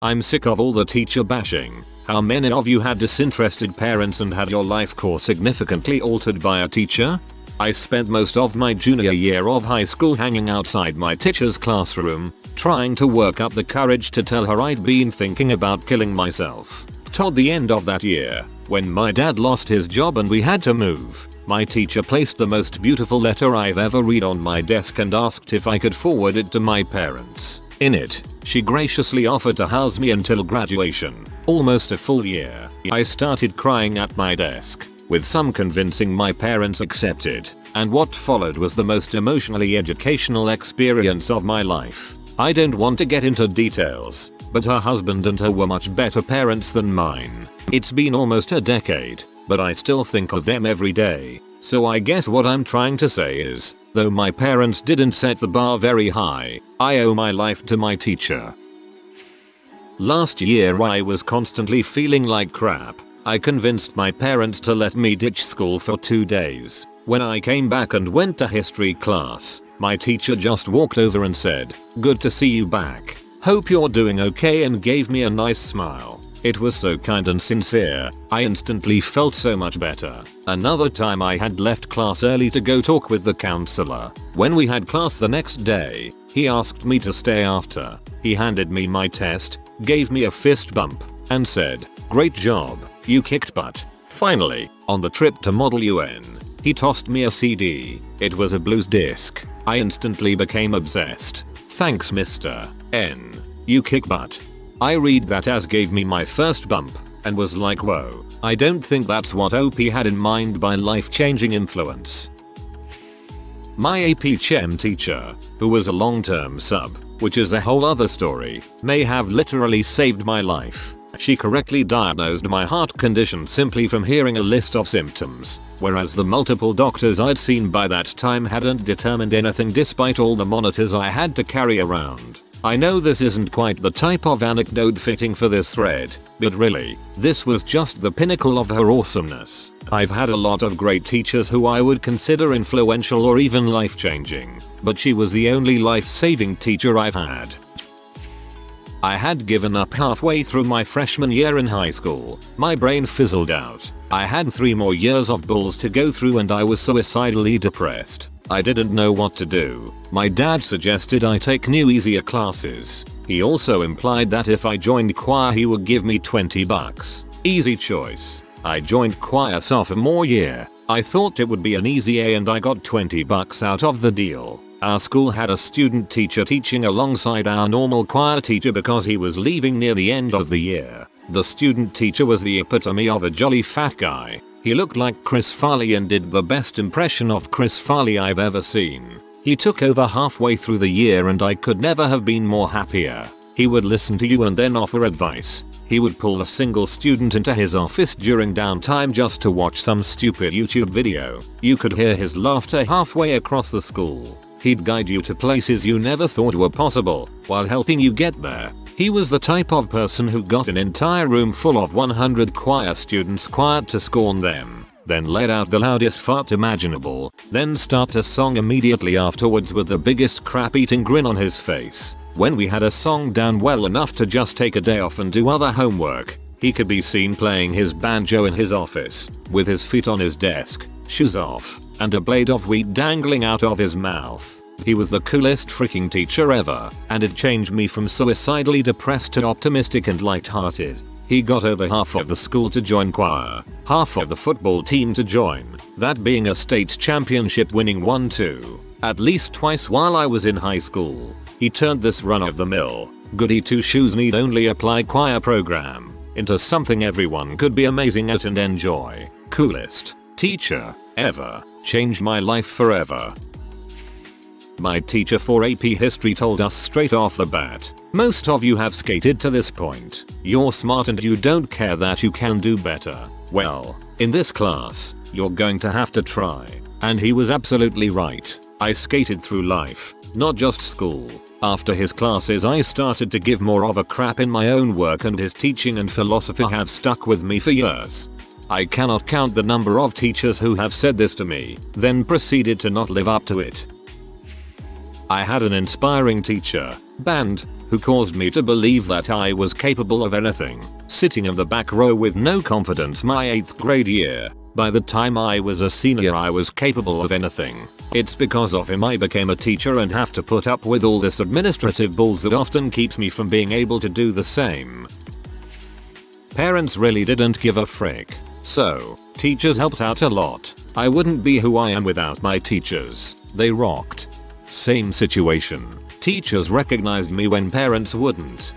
I'm sick of all the teacher bashing. How many of you had disinterested parents and had your life course significantly altered by a teacher? I spent most of my junior year of high school hanging outside my teacher's classroom, trying to work up the courage to tell her I'd been thinking about killing myself. Toward the end of that year, when my dad lost his job and we had to move, my teacher placed the most beautiful letter I've ever read on my desk and asked if I could forward it to my parents. In it, she graciously offered to house me until graduation, almost a full year. I started crying at my desk. With some convincing, my parents accepted, and what followed was the most emotionally educational experience of my life. I don't want to get into details, but her husband and her were much better parents than mine. It's been almost a decade, but I still think of them every day. So I guess what I'm trying to say is, though my parents didn't set the bar very high, I owe my life to my teacher. Last year I was constantly feeling like crap. I convinced my parents to let me ditch school for 2 days. When I came back and went to history class, my teacher just walked over and said, "Good to see you back. Hope you're doing okay," and gave me a nice smile. It was so kind and sincere, I instantly felt so much better. Another time I had left class early to go talk with the counselor. When we had class the next day, he asked me to stay after. He handed me my test, gave me a fist bump, and said, "Great job, you kicked butt." Finally, on the trip to Model UN, he tossed me a CD. It was a blues disc. I instantly became obsessed. "Thanks Mr. N. You kick butt." I read that as gave me my first bump, and was like, whoa, I don't think that's what OP had in mind by life-changing influence. My AP Chem teacher, who was a long-term sub, which is a whole other story, may have literally saved my life. She correctly diagnosed my heart condition simply from hearing a list of symptoms, whereas the multiple doctors I'd seen by that time hadn't determined anything despite all the monitors I had to carry around. I know this isn't quite the type of anecdote fitting for this thread, but really, this was just the pinnacle of her awesomeness. I've had a lot of great teachers who I would consider influential or even life-changing, but she was the only life-saving teacher I've had. I had given up halfway through my freshman year in high school. My brain fizzled out. I had 3 more years of balls to go through and I was suicidally depressed. I didn't know what to do. My dad suggested I take new easier classes. He also implied that if I joined choir he would give me $20. Easy choice. I joined choir sophomore year. I thought it would be an easy A and I got $20 out of the deal. Our school had a student teacher teaching alongside our normal choir teacher because he was leaving near the end of the year. The student teacher was the epitome of a jolly fat guy. He looked like Chris Farley and did the best impression of Chris Farley I've ever seen. He took over halfway through the year and I could never have been more happier. He would listen to you and then offer advice. He would pull a single student into his office during downtime just to watch some stupid YouTube video. You could hear his laughter halfway across the school. He'd guide you to places you never thought were possible, while helping you get there. He was the type of person who got an entire room full of 100 choir students quiet to scorn them, then let out the loudest fart imaginable, then start a song immediately afterwards with the biggest crap-eating grin on his face. When we had a song down well enough to just take a day off and do other homework, he could be seen playing his banjo in his office, with his feet on his desk, shoes off, and a blade of wheat dangling out of his mouth. He was the coolest freaking teacher ever, and it changed me from suicidally depressed to optimistic and lighthearted. He got over half of the school to join choir, half of the football team to join, that being a state championship winning one too, at least twice while I was in high school. He turned this run-of-the-mill, goody two-shoes need only apply choir program into something everyone could be amazing at and enjoy. Coolest teacher ever. Changed my life forever. My teacher for AP History told us straight off the bat, "Most of you have skated to this point. You're smart and you don't care that you can do better. Well, in this class, you're going to have to try." And he was absolutely right. I skated through life, not just school. After his classes I started to give more of a crap in my own work and his teaching and philosophy have stuck with me for years. I cannot count the number of teachers who have said this to me, then proceeded to not live up to it. I had an inspiring teacher, Band, who caused me to believe that I was capable of anything, sitting in the back row with no confidence my 8th grade year. By the time I was a senior I was capable of anything. It's because of him I became a teacher and have to put up with all this administrative bulls that often keeps me from being able to do the same. Parents really didn't give a frick. So, teachers helped out a lot. I wouldn't be who I am without my teachers. They rocked. Same situation. Teachers recognized me when parents wouldn't.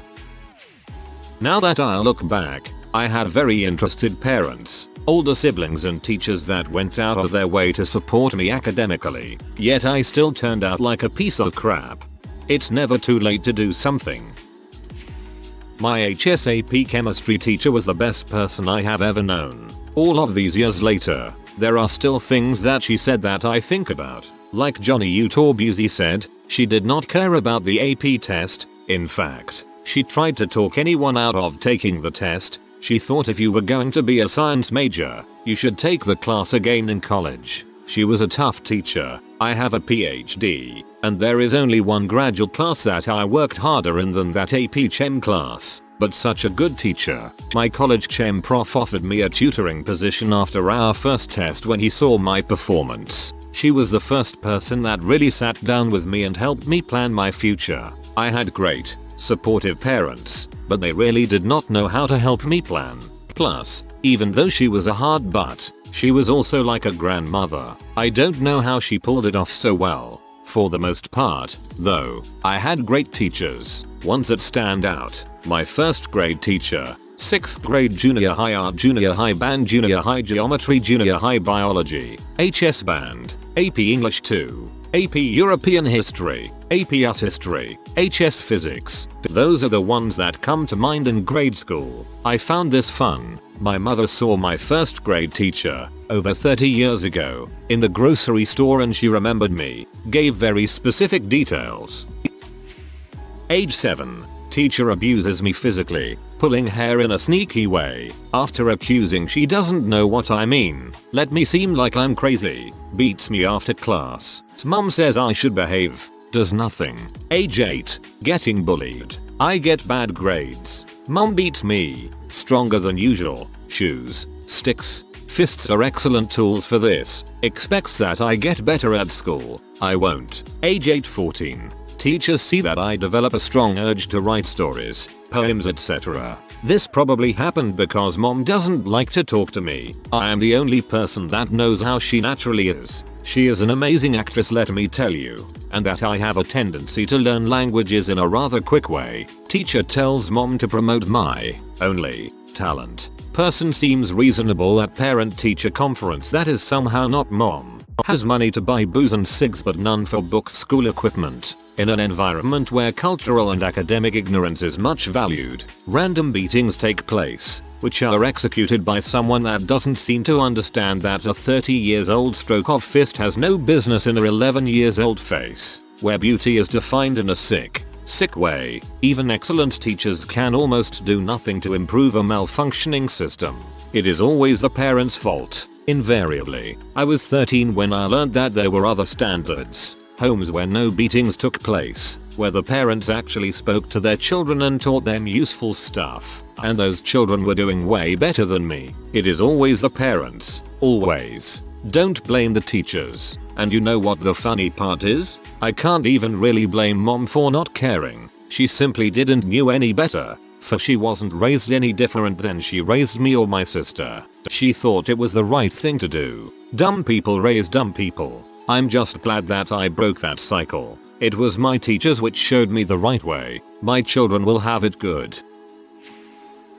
Now that I look back, I had very interested parents, older siblings and teachers that went out of their way to support me academically, yet I still turned out like a piece of crap. It's never too late to do something. My HSAP chemistry teacher was the best person I have ever known. All of these years later, there are still things that she said that I think about. Like Johnny Utah Busey said, she did not care about the AP test. In fact, she tried to talk anyone out of taking the test. She thought if you were going to be a science major, you should take the class again in college. She was a tough teacher. I have a PhD, and there is only one graduate class that I worked harder in than that AP Chem class. But such a good teacher. My college Chem prof offered me a tutoring position after our first test when he saw my performance. She was the first person that really sat down with me and helped me plan my future. I had great, supportive parents, but they really did not know how to help me plan. Plus, even though she was a hard butt, she was also like a grandmother. I don't know how she pulled it off so well. For the most part, though, I had great teachers, ones that stand out. My first grade teacher, 6th grade junior high art, junior high band, junior high geometry, junior high biology, HS band, AP English 2, AP European history, AP US history, HS physics. Those are the ones that come to mind in grade school. I found this fun. My mother saw my first grade teacher, over 30 years ago, in the grocery store and she remembered me, gave very specific details. Age 7. Teacher abuses me physically, pulling hair in a sneaky way, after accusing she doesn't know what I mean, let me seem like I'm crazy, beats me after class, mom says I should behave, does nothing. Age 8. Getting bullied. I get bad grades. Mom beats me, stronger than usual, shoes, sticks, fists are excellent tools for this, expects that I get better at school, I won't. Age 8. 14. Teachers see that I develop a strong urge to write stories, poems etc. This probably happened because mom doesn't like to talk to me. I am the only person that knows how she naturally is. She is an amazing actress, let me tell you, and that I have a tendency to learn languages in a rather quick way. Teacher tells mom to promote my only talent. Person seems reasonable at parent-teacher conference that is somehow not mom. Has money to buy booze and cigs but none for books, school equipment. In an environment where cultural and academic ignorance is much valued, random beatings take place, which are executed by someone that doesn't seem to understand that a 30 years old stroke of fist has no business in a 11 years old face, where beauty is defined in a sick way. Even excellent teachers can almost do nothing to improve a malfunctioning system. It is always the parent's fault. Invariably. I was 13 when I learned that there were other standards. Homes where no beatings took place, where the parents actually spoke to their children and taught them useful stuff, and those children were doing way better than me. It is always the parents. Always. Don't blame the teachers. And you know what the funny part is? I can't even really blame mom for not caring. She simply didn't know any better. For she wasn't raised any different than she raised me or my sister. She thought it was the right thing to do. Dumb people raise dumb people. I'm just glad that I broke that cycle. It was my teachers which showed me the right way. My children will have it good.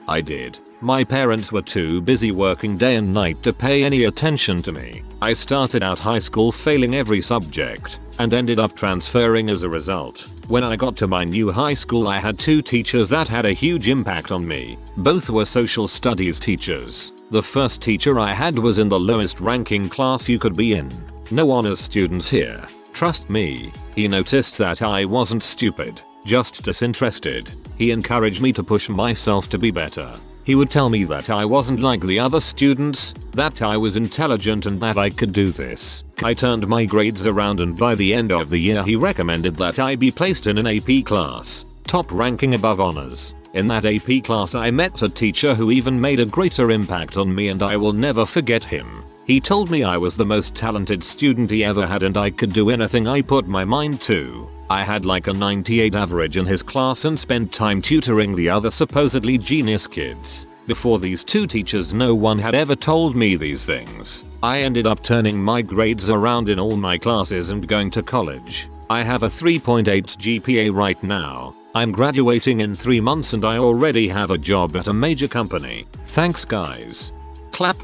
I did. My parents were too busy working day and night to pay any attention to me. I started out high school failing every subject, and ended up transferring as a result. When I got to my new high school I had two teachers that had a huge impact on me. Both were social studies teachers. The first teacher I had was in the lowest ranking class you could be in. No honors students here. Trust me. He noticed that I wasn't stupid, just disinterested. He encouraged me to push myself to be better. He would tell me that I wasn't like the other students, that I was intelligent and that I could do this. I turned my grades around and by the end of the year he recommended that I be placed in an AP class, top ranking above honors. In that AP class I met a teacher who even made a greater impact on me and I will never forget him. He told me I was the most talented student he ever had and I could do anything I put my mind to. I had like a 98 average in his class and spent time tutoring the other supposedly genius kids. Before these two teachers no one had ever told me these things. I ended up turning my grades around in all my classes and going to college. I have a 3.8 GPA right now. I'm graduating in 3 months and I already have a job at a major company. Thanks guys. Clap.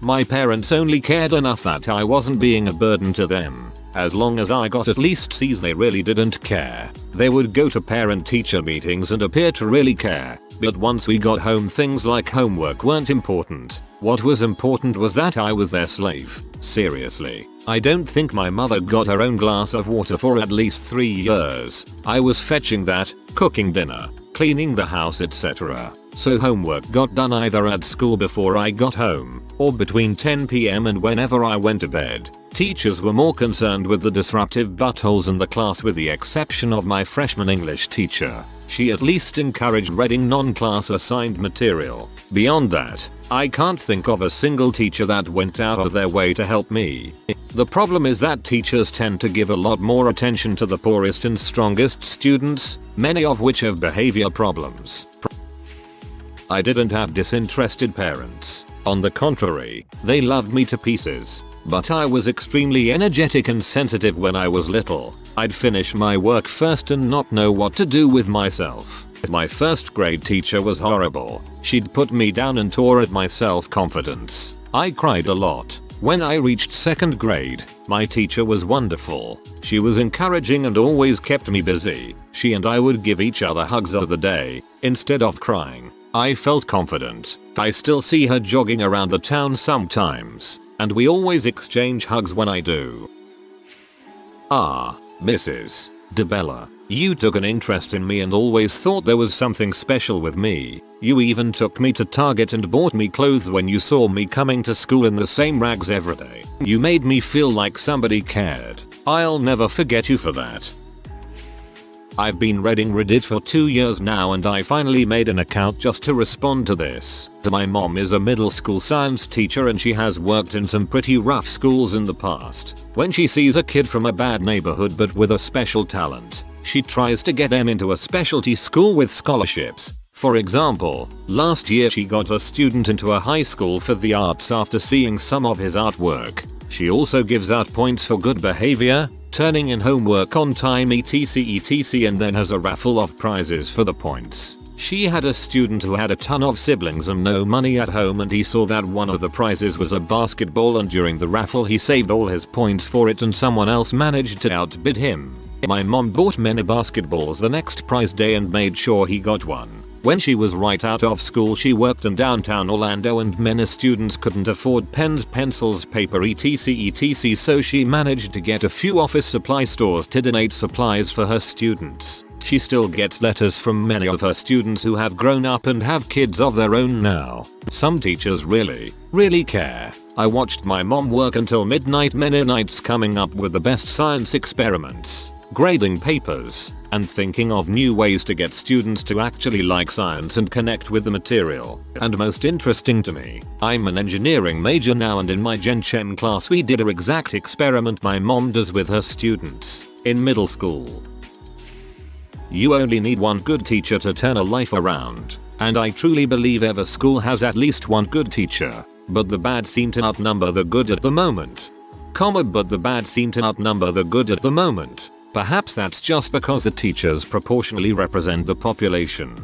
My parents only cared enough that I wasn't being a burden to them. As long as I got at least C's they really didn't care. They would go to parent-teacher meetings and appear to really care. But once we got home things like homework weren't important. What was important was that I was their slave. Seriously. I don't think my mother got her own glass of water for at least 3 years. I was fetching that, cooking dinner, cleaning the house etc. So homework got done either at school before I got home, or between 10 PM and whenever I went to bed. Teachers were more concerned with the disruptive buttholes in the class with the exception of my freshman English teacher. She at least encouraged reading non-class assigned material. Beyond that, I can't think of a single teacher that went out of their way to help me. The problem is that teachers tend to give a lot more attention to the poorest and strongest students, many of which have behavior problems. I didn't have disinterested parents. On the contrary, they loved me to pieces. But I was extremely energetic and sensitive when I was little. I'd finish my work first and not know what to do with myself. My first grade teacher was horrible. She'd put me down and tore at my self-confidence. I cried a lot. When I reached second grade, my teacher was wonderful. She was encouraging and always kept me busy. She and I would give each other hugs of the day, instead of crying. I felt confident. I still see her jogging around the town sometimes. And we always exchange hugs when I do. Ah, Mrs. DeBella, you took an interest in me and always thought there was something special with me. You even took me to Target and bought me clothes when you saw me coming to school in the same rags every day. You made me feel like somebody cared. I'll never forget you for that. I've been reading Reddit for 2 years now and I finally made an account just to respond to this. My mom is a middle school science teacher and she has worked in some pretty rough schools in the past. When she sees a kid from a bad neighborhood but with a special talent, she tries to get them into a specialty school with scholarships. For example, last year she got a student into a high school for the arts after seeing some of his artwork. She also gives out points for good behavior, turning in homework on time etc and then has a raffle of prizes for the points. She had a student who had a ton of siblings and no money at home and he saw that one of the prizes was a basketball and during the raffle he saved all his points for it and someone else managed to outbid him. My mom bought many basketballs the next prize day and made sure he got one. When she was right out of school she worked in downtown Orlando and many students couldn't afford pens, pencils, paper etc so she managed to get a few office supply stores to donate supplies for her students. She still gets letters from many of her students who have grown up and have kids of their own now. Some teachers really care. I watched my mom work until midnight many nights coming up with the best science experiments, grading papers, and thinking of new ways to get students to actually like science and connect with the material. And most interesting to me, I'm an engineering major now and in my Gen Chem class we did an exact experiment my mom does with her students in middle school. You only need one good teacher to turn a life around, and I truly believe every school has at least one good teacher, but the bad seem to outnumber the good at the moment. But the bad seem to outnumber the good at the moment. Perhaps that's just because the teachers proportionally represent the population.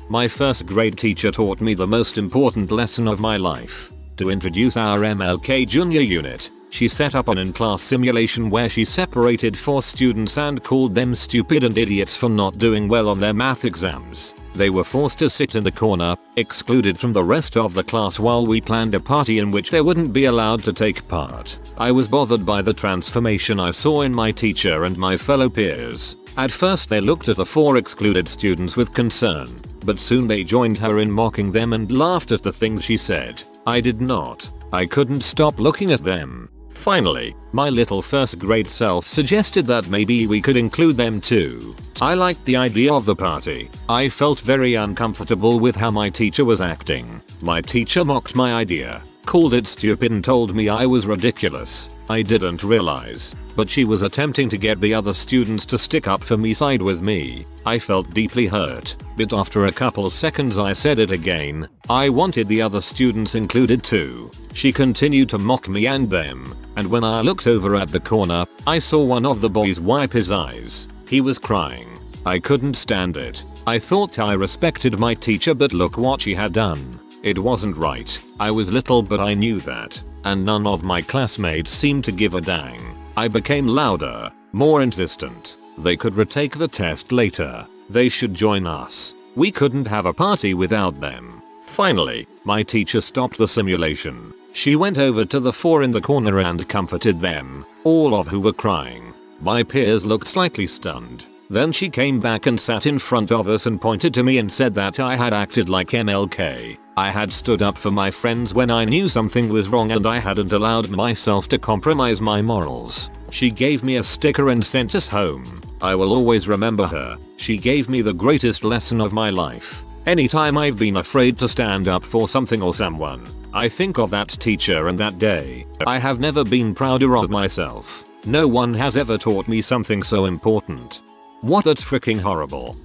My first grade teacher taught me the most important lesson of my life. To introduce our MLK Junior unit, she set up an in-class simulation where she separated 4 students and called them stupid and idiots for not doing well on their math exams. They were forced to sit in the corner, excluded from the rest of the class while we planned a party in which they wouldn't be allowed to take part. I was bothered by the transformation I saw in my teacher and my fellow peers. At first they looked at the 4 excluded students with concern. but soon they joined her in mocking them and laughed at the things she said. I did not. I couldn't stop looking at them. Finally, my little first grade self suggested that maybe we could include them too. I liked the idea of the party. I felt very uncomfortable with how my teacher was acting. My teacher mocked my idea, called it stupid and told me I was ridiculous. I didn't realize, but she was attempting to get the other students to stick up for me, side with me. I felt deeply hurt, but after a couple seconds I said it again. I wanted the other students included too. She continued to mock me and them, and when I looked over at the corner, I saw one of the boys wipe his eyes. He was crying. I couldn't stand it. I thought I respected my teacher, but look what she had done. It wasn't right. I was little, but I knew that, and none of my classmates seemed to give a dang. I became louder, more insistent. They could retake the test later. They should join us. We couldn't have a party without them. Finally, my teacher stopped the simulation. She went over to the four in the corner and comforted them, all of who were crying. My peers looked slightly stunned. Then she came back and sat in front of us and pointed to me and said that I had acted like MLK. I had stood up for my friends when I knew something was wrong and I hadn't allowed myself to compromise my morals. She gave me a sticker and sent us home. I will always remember her. She gave me the greatest lesson of my life. Anytime I've been afraid to stand up for something or someone, I think of that teacher and that day. I have never been prouder of myself. No one has ever taught me something so important. What? That's freaking horrible.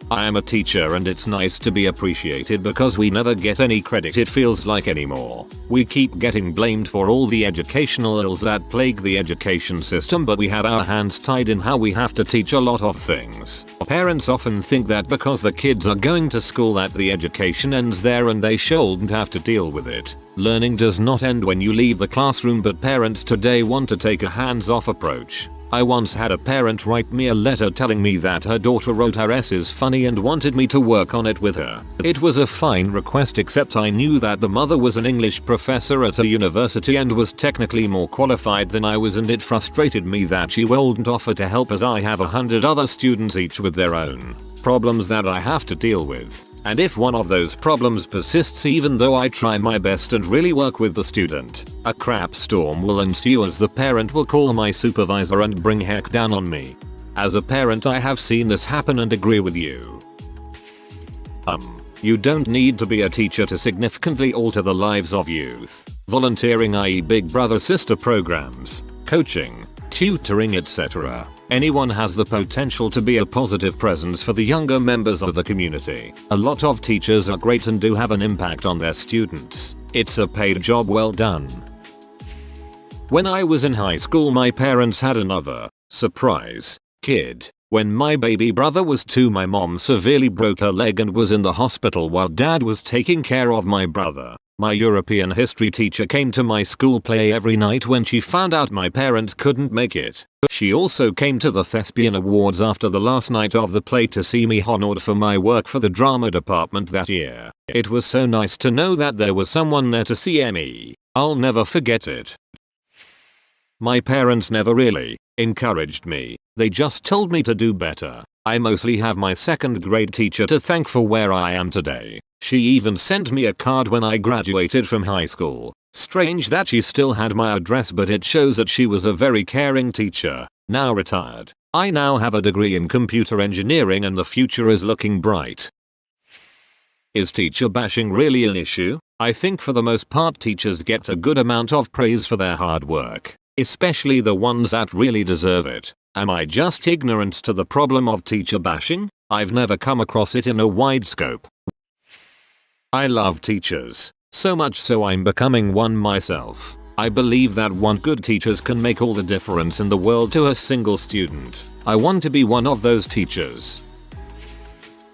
I am a teacher and it's nice to be appreciated because we never get any credit, it feels like, anymore. We keep getting blamed for all the educational ills that plague the education system, but we have our hands tied in how we have to teach a lot of things. Parents often think that because the kids are going to school that the education ends there and they shouldn't have to deal with it. Learning does not end when you leave the classroom, but parents today want to take a hands-off approach. I once had a parent write me a letter telling me that her daughter wrote her essays funny and wanted me to work on it with her. It was a fine request, except I knew that the mother was an English professor at a university and was technically more qualified than I was, and it frustrated me that she wouldn't offer to help, as I have 100 other students, each with their own problems that I have to deal with. And if one of those problems persists even though I try my best and really work with the student, a crap storm will ensue as the parent will call my supervisor and bring heck down on me. As a parent, I have seen this happen and agree with you. You don't need to be a teacher to significantly alter the lives of youth. Volunteering, i.e. Big Brother Sister programs, coaching, tutoring, etc. Anyone has the potential to be a positive presence for the younger members of the community. A lot of teachers are great and do have an impact on their students. It's a paid job well done. When I was in high school, my parents had another surprise kid. When my baby brother was 2, my mom severely broke her leg and was in the hospital while dad was taking care of my brother. My European history teacher came to my school play every night when she found out my parents couldn't make it. She also came to the Thespian Awards after the last night of the play to see me honored for my work for the drama department that year. It was so nice to know that there was someone there to see me. I'll never forget it. My parents never really encouraged me. They just told me to do better. I mostly have my 2nd grade teacher to thank for where I am today. She even sent me a card when I graduated from high school. Strange that she still had my address, but it shows that she was a very caring teacher. Now retired, I now have a degree in computer engineering and the future is looking bright. Is teacher bashing really an issue? I think for the most part teachers get a good amount of praise for their hard work, especially the ones that really deserve it. Am I just ignorant to the problem of teacher bashing? I've never come across it in a wide scope. I love teachers, so much so I'm becoming one myself. I believe that one good teachers can make all the difference in the world to a single student. I want to be one of those teachers.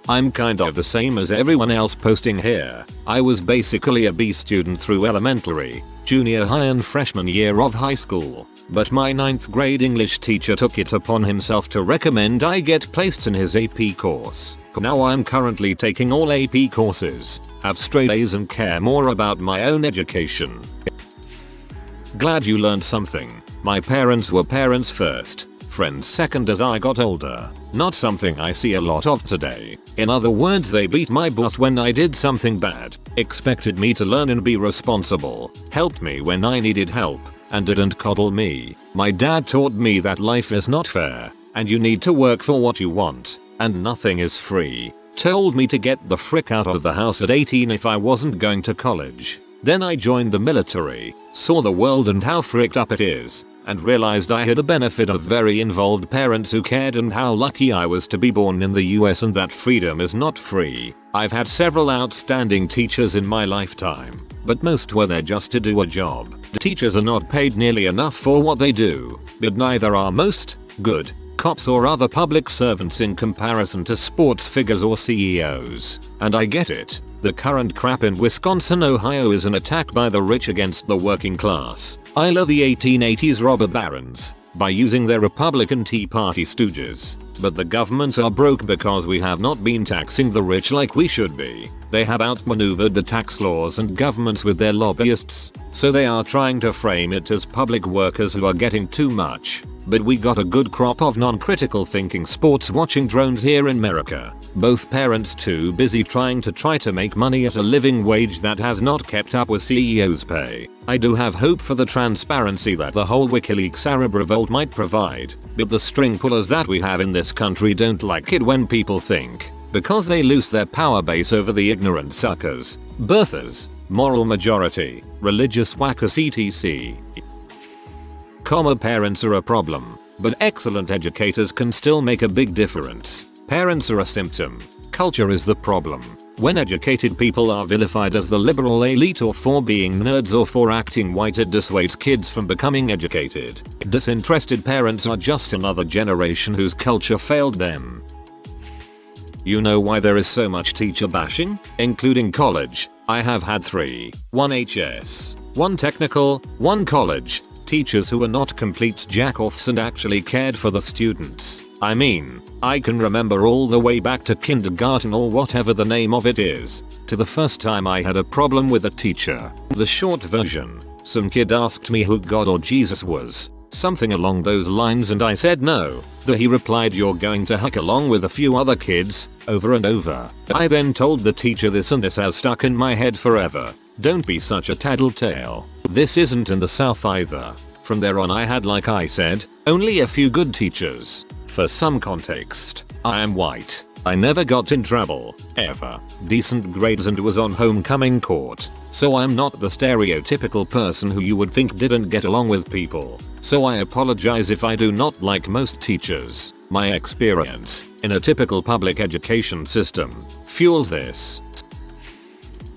I'm kind of the same as everyone else posting here. I was basically a B student through elementary, junior high and freshman year of high school. But my 9th grade English teacher took it upon himself to recommend I get placed in his AP course. Now I'm currently taking all AP courses, have straight A's and care more about my own education. Glad you learned something. My parents were parents first. friends second as I got older. Not something I see a lot of today. In other words, they beat my butt when I did something bad, expected me to learn and be responsible, helped me when I needed help, and didn't coddle me. My dad taught me that life is not fair, and you need to work for what you want, and nothing is free. Told me to get the frick out of the house at 18 if I wasn't going to college. Then I joined the military, saw the world and how fricked up it is, and realized I had the benefit of very involved parents who cared and how lucky I was to be born in the US and that freedom is not free. I've had several outstanding teachers in my lifetime, but most were there just to do a job. The teachers are not paid nearly enough for what they do, but neither are most good cops or other public servants in comparison to sports figures or CEOs. And I get it. The current crap in Wisconsin, Ohio is an attack by the rich against the working class. I love the 1880s robber barons by using their Republican Tea Party stooges. But the governments are broke because we have not been taxing the rich like we should be. They have outmaneuvered the tax laws and governments with their lobbyists, so they are trying to frame it as public workers who are getting too much. But we got a good crop of non-critical thinking sports watching drones here in America. Both parents too busy trying to make money at a living wage that has not kept up with CEOs' pay. I do have hope for the transparency that the whole WikiLeaks Arab revolt might provide, but the string pullers that we have in this country don't like it when people think, because they lose their power base over the ignorant suckers, birthers, moral majority, religious whackers etc. Parents are a problem, but excellent educators can still make a big difference. Parents are a symptom. Culture is the problem. When educated people are vilified as the liberal elite or for being nerds or for acting white, it dissuades kids from becoming educated. Disinterested parents are just another generation whose culture failed them. You know why there is so much teacher bashing? Including college. I have had 3. 1 HS, 1 technical, 1 college. Teachers who were not complete jack-offs and actually cared for the students. I mean, I can remember all the way back to kindergarten or whatever the name of it is, to the first time I had a problem with a teacher. The short version, some kid asked me who God or Jesus was, something along those lines, and I said no. He replied, "You're going to heck," along with a few other kids, over and over. I then told the teacher this, and this has stuck in my head forever. Don't be such a tattletale. This isn't in the South either. From there on I had, like I said, only a few good teachers. For some context, I am white. I never got in trouble, ever. Decent grades and was on homecoming court. So I'm not the stereotypical person who you would think didn't get along with people. So I apologize if I do not like most teachers. My experience in a typical public education system fuels this.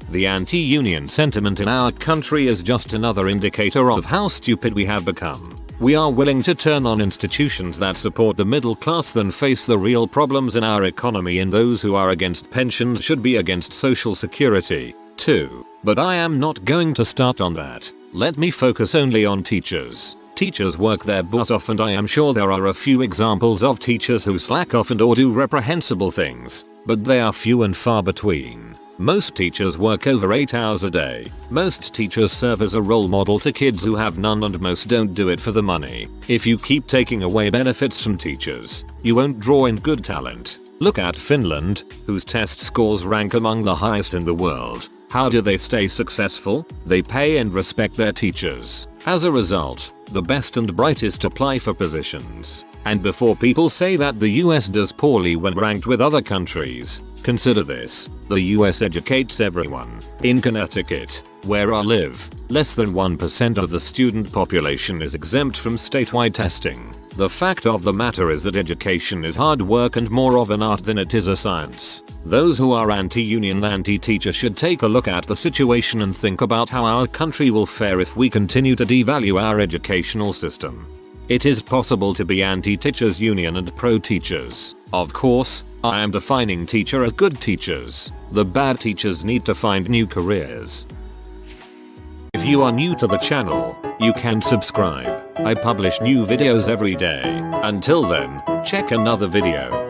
The anti-union sentiment in our country is just another indicator of how stupid we have become. We are willing to turn on institutions that support the middle class than face the real problems in our economy, and those who are against pensions should be against social security, too. But I am not going to start on that. Let me focus only on teachers. Teachers work their butt off, and I am sure there are a few examples of teachers who slack off and or do reprehensible things, but they are few and far between. Most teachers work over 8 hours a day. Most teachers serve as a role model to kids who have none, and most don't do it for the money. If you keep taking away benefits from teachers, you won't draw in good talent. Look at Finland, whose test scores rank among the highest in the world. How do they stay successful? They pay and respect their teachers. As a result, the best and brightest apply for positions. And before people say that the US does poorly when ranked with other countries, consider this: the US educates everyone. In Connecticut, where I live, less than 1% of the student population is exempt from statewide testing. The fact of the matter is that education is hard work and more of an art than it is a science. Those who are anti-union, anti-teacher should take a look at the situation and think about how our country will fare if we continue to devalue our educational system. It is possible to be anti-teachers union and pro-teachers. Of course, I am defining teacher as good teachers. The bad teachers need to find new careers. If you are new to the channel, you can subscribe. I publish new videos every day. Until then, check another video.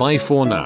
Bye for now.